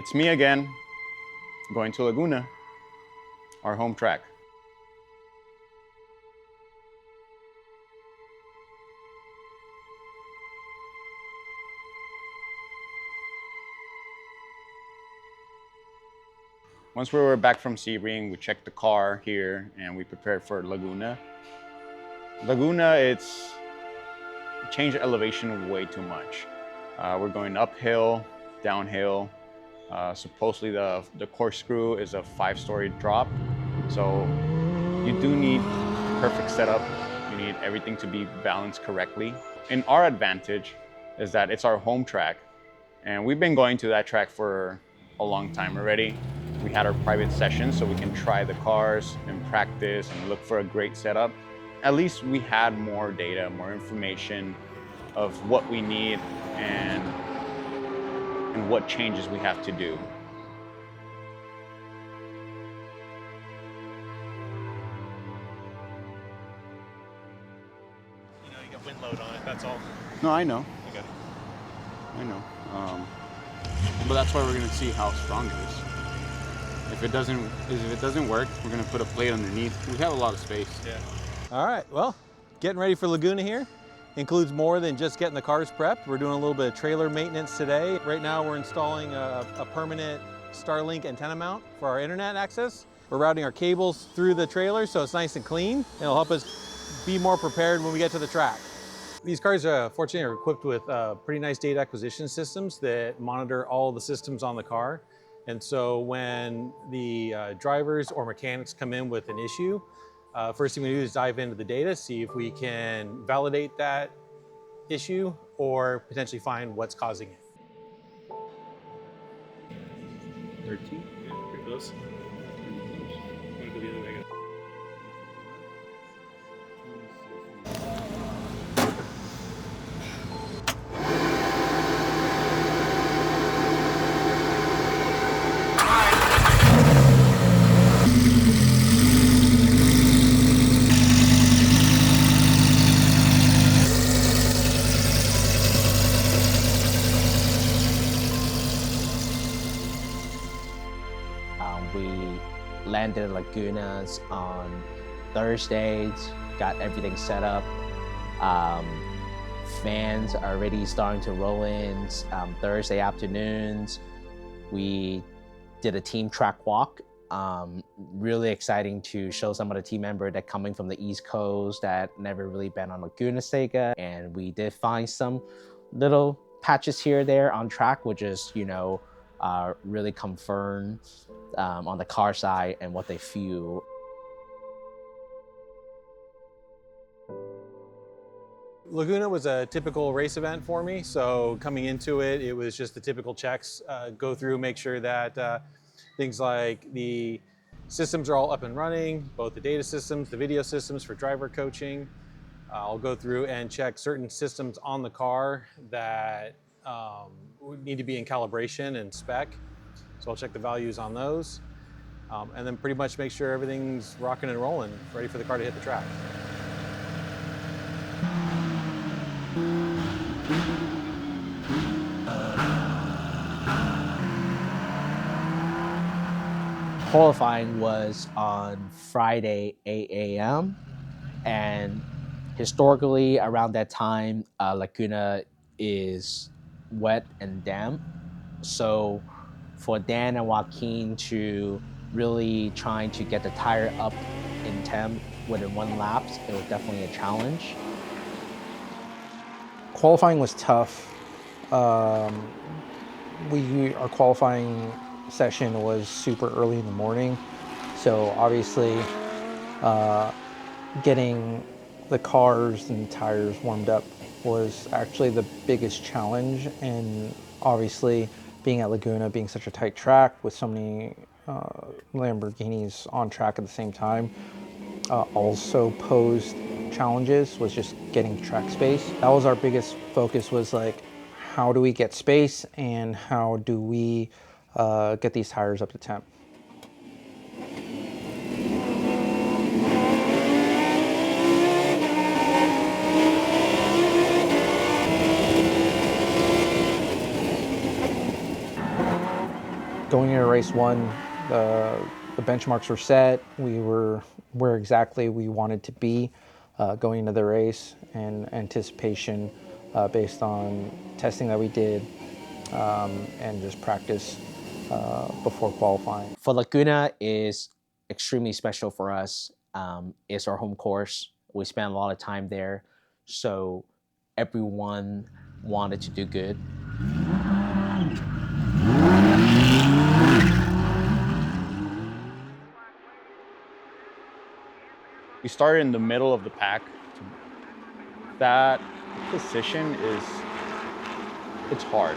It's me again, going to Laguna, our home track. Once we were back from Sebring, we checked the car here and we prepared for Laguna. Laguna, it's changed the elevation way too much. We're going uphill, downhill. Supposedly the corkscrew is a 5-story drop. So you do need perfect setup. You need everything to be balanced correctly. And our advantage is that it's our home track. And we've been going to that track for a long time already. We had our private sessions so we can try the cars and practice and look for a great setup. At least we had more data, more information of what we need and what changes we have to do. You know, you got wind load on it, that's all. No, I know. Okay. I know. But that's why we're gonna see how strong it is. If it doesn't work, we're gonna put a plate underneath. We have a lot of space. Yeah. All right, well, getting ready for Laguna here. Includes more than just getting the cars prepped. We're doing a little bit of trailer maintenance today. Right now we're installing a permanent Starlink antenna mount for our internet access. We're routing our cables through the trailer so it's nice and clean. It'll help us be more prepared when we get to the track. These cars, fortunately, are equipped with pretty nice data acquisition systems that monitor all the systems on the car. And so when the drivers or mechanics come in with an issue, first thing we do is dive into the data, see if we can validate that issue or potentially find what's causing it. 13? Yeah, pretty close. Wanna go the other way, We landed in Lagunas on Thursdays, got everything set up. Fans are already starting to roll in Thursday afternoons. We did a team track walk. Really exciting to show some of the team members that coming from the East Coast that never really been on Laguna Seca. And we did find some little patches here or there on track, which is, you know, really confirm on the car side and what they feel. Laguna was a typical race event for me, so coming into it, it was just the typical checks, go through, make sure that things like the systems are all up and running, both the data systems, the video systems for driver coaching. I'll go through and check certain systems on the car that need to be in calibration and spec. So I'll check the values on those. And then pretty much make sure everything's rocking and rolling, ready for the car to hit the track. Qualifying was on Friday, 8 a.m. And historically around that time, Laguna is wet and damp. So for Dan and Joaquin to really trying to get the tire up in temp within 1 lap, it was definitely a challenge. Qualifying was tough. Our qualifying session was super early in the morning. So obviously getting the cars and tires warmed up was actually the biggest challenge. And obviously being at Laguna, being such a tight track with so many Lamborghinis on track at the same time, also posed challenges, was just getting track space. That was our biggest focus, was like, how do we get space and how do we get these tires up to temp? Going into race one, the benchmarks were set. We were where exactly we wanted to be going into the race, and anticipation based on testing that we did and just practice before qualifying. For Laguna is extremely special for us. It's our home course. We spent a lot of time there, so everyone wanted to do good. We started in the middle of the pack. That position it's hard.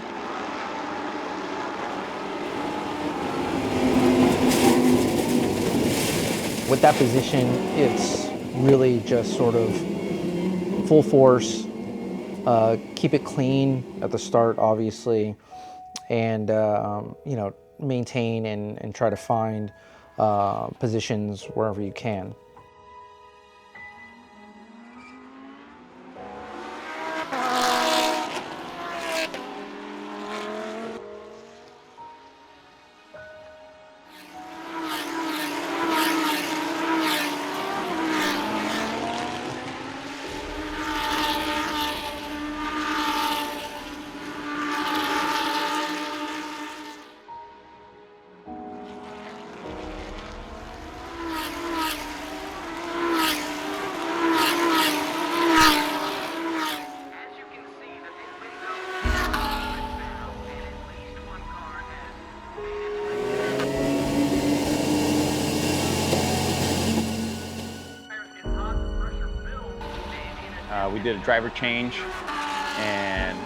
With that position, it's really just sort of full force, keep it clean at the start, obviously, and you know, maintain and try to find positions wherever you can. We did a driver change, and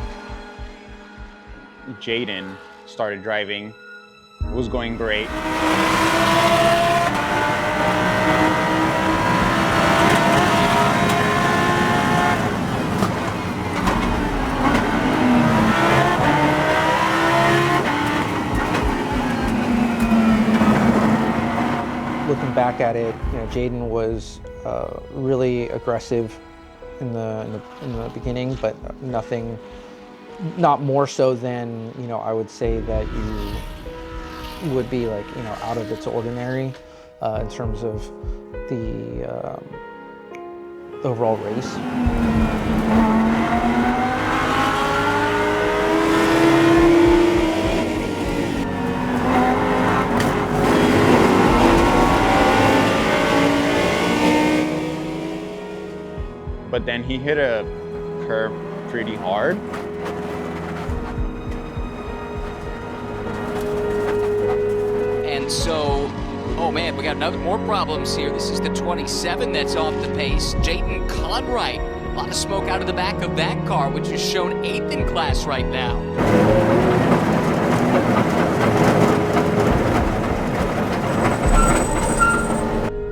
Jaden started driving. It was going great. Looking back at it, you know, Jaden was really aggressive in the beginning, but not more so than, you know, I would say that you would be like, you know, out of its ordinary in terms of the overall race. But then he hit a curve pretty hard. And so, oh man, we got more problems here. This is the 27 that's off the pace. Jaden Conwright, a lot of smoke out of the back of that car, which is shown 8th in class right now.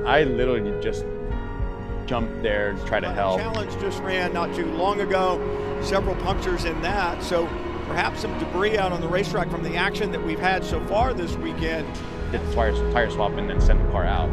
I literally just jumped there to try to help. Challenge just ran not too long ago, several punctures in that, so perhaps some debris out on the racetrack from the action that we've had so far this weekend. Did the tire swap and then sent the car out.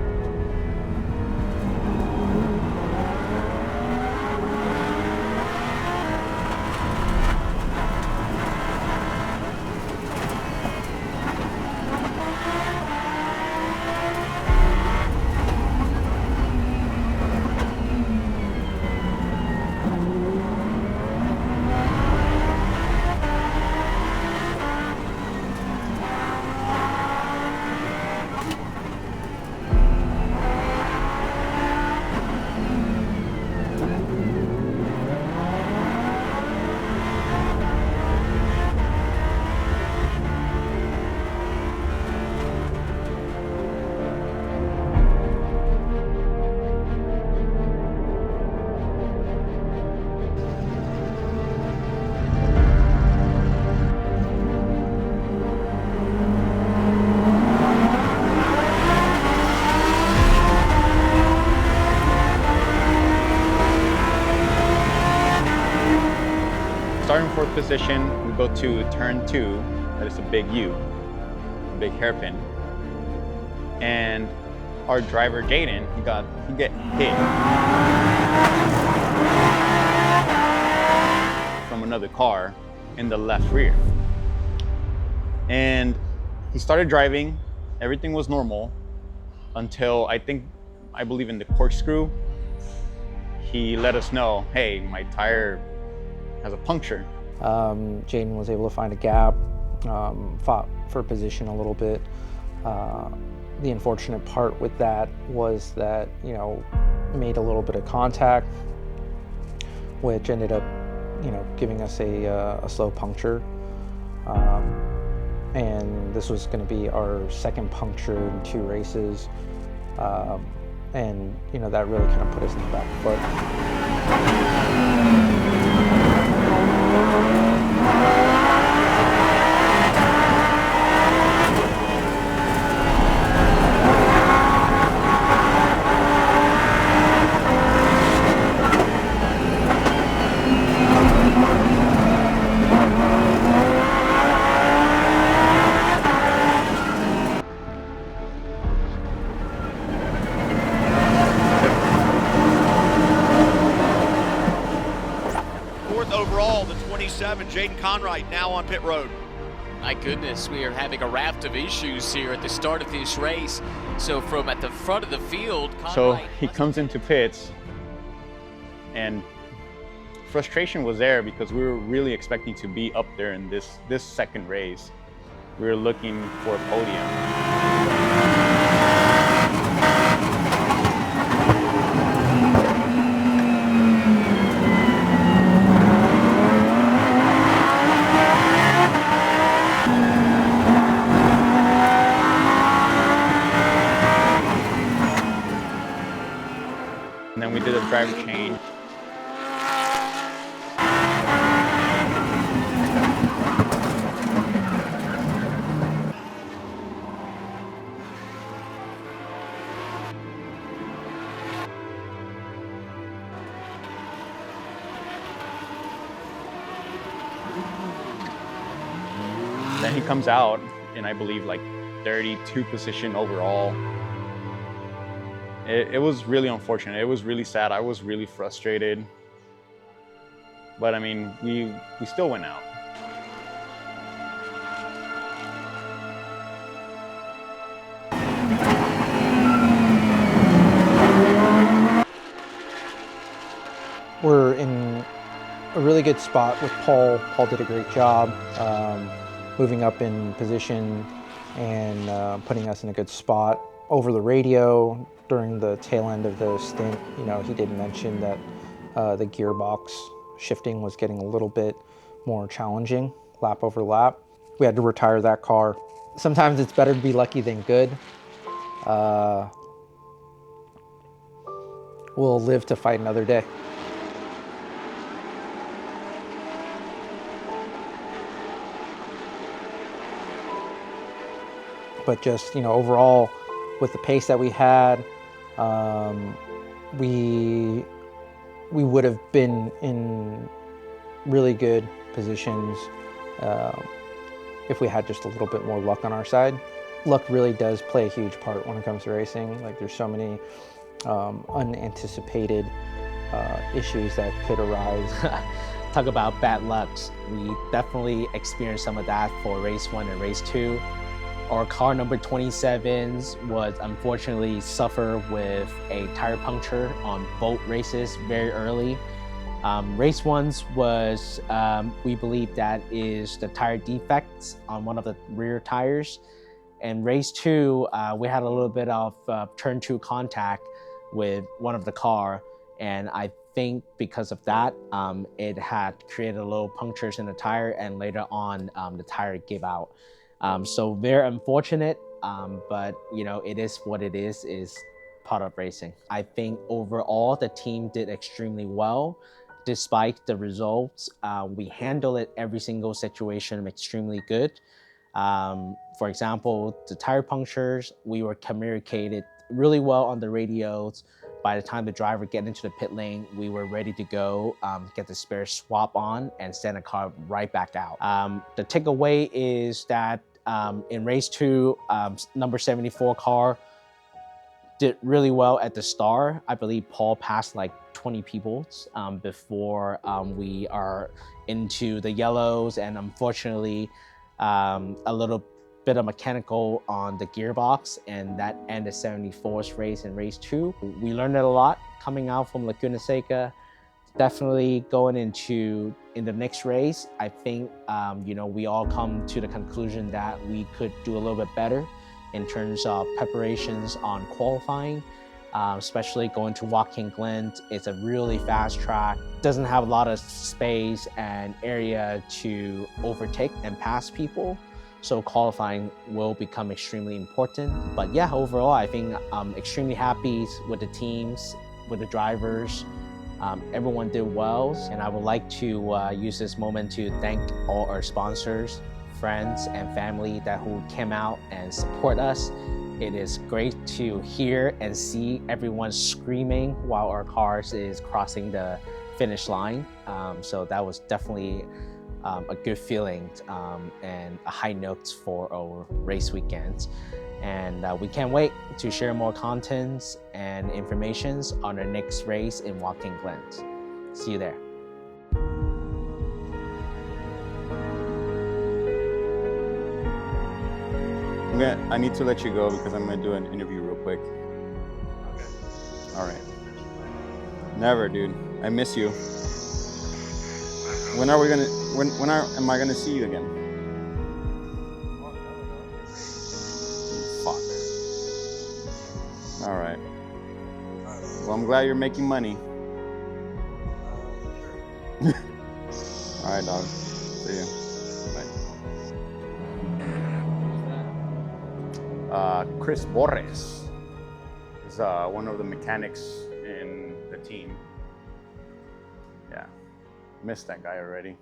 Starting 4th position, we go to turn 2. That is a big U, a big hairpin. And our driver Jaden, he get hit from another car in the left rear. And He started driving, everything was normal until I believe in the corkscrew, he let us know, hey, my tire has a puncture. Jaden was able to find a gap, fought for position a little bit. The unfortunate part with that was that, you know, made a little bit of contact, which ended up, you know, giving us a slow puncture. And this was going to be our second puncture in 2 races. And, you know, that really kind of put us in the back foot. Overall, the 27, Jaden Conright now on pit road. My goodness, we are having a raft of issues here at the start of this race. So from at the front of the field, so he comes into pits, and frustration was there because we were really expecting to be up there in this second race. We were looking for a podium. And then we did a driver change. Then he comes out in, I believe, like 32 position overall. It was really unfortunate. It was really sad. I was really frustrated. But I mean, we still went out. We're in a really good spot with Paul. Paul did a great job moving up in position and putting us in a good spot. Over the radio, during the tail end of the stint, you know, he did mention that the gearbox shifting was getting a little bit more challenging, lap over lap. We had to retire that car. Sometimes it's better to be lucky than good. We'll live to fight another day. But just, you know, overall, with the pace that we had, we would have been in really good positions if we had just a little bit more luck on our side. Luck really does play a huge part when it comes to racing. Like, there's so many unanticipated issues that could arise. Talk about bad lucks. We definitely experienced some of that for race 1 and race 2. Our car number 27s was unfortunately suffer with a tire puncture on both races very early. Race 1's was, we believe that is the tire defects on one of the rear tires. And race 2, we had a little bit of turn 2 contact with one of the car. And I think because of that, it had created a little punctures in the tire, and later on, the tire gave out. So very unfortunate, but you know, it is what it is part of racing. I think overall the team did extremely well despite the results. We handled it every single situation extremely good. For example, the tire punctures, we were communicated really well on the radios. By the time the driver get into the pit lane, we were ready to go, get the spare swap on and send a car right back out. The takeaway is that in race 2, number 74 car did really well at the start. I believe Paul passed like 20 people before we are into the yellows, and unfortunately a little bit of mechanical on the gearbox, and that ended 74th race in race 2. We learned a lot coming out from Laguna Seca. Definitely going in the next race, I think we all come to the conclusion that we could do a little bit better in terms of preparations on qualifying, especially going to Joaquin Glen. It's a really fast track, doesn't have a lot of space and area to overtake and pass people. So qualifying will become extremely important. But yeah, overall, I think I'm extremely happy with the teams, with the drivers. Everyone did well, and I would like to use this moment to thank all our sponsors, friends, and family who came out and support us. It is great to hear and see everyone screaming while our cars is crossing the finish line. So that was definitely a good feeling and a high note for our race weekends. And we can't wait to share more contents and informations on our next race in Joaquin Glen. See you there. I need to let you go because I'm gonna do an interview real quick. Okay. All right. Never, dude. I miss you. When am I gonna see you again? Fuck. All right. Well, I'm glad you're making money. All right, dog. See you. Bye. Chris Borges is one of the mechanics in the team. Yeah, missed that guy already.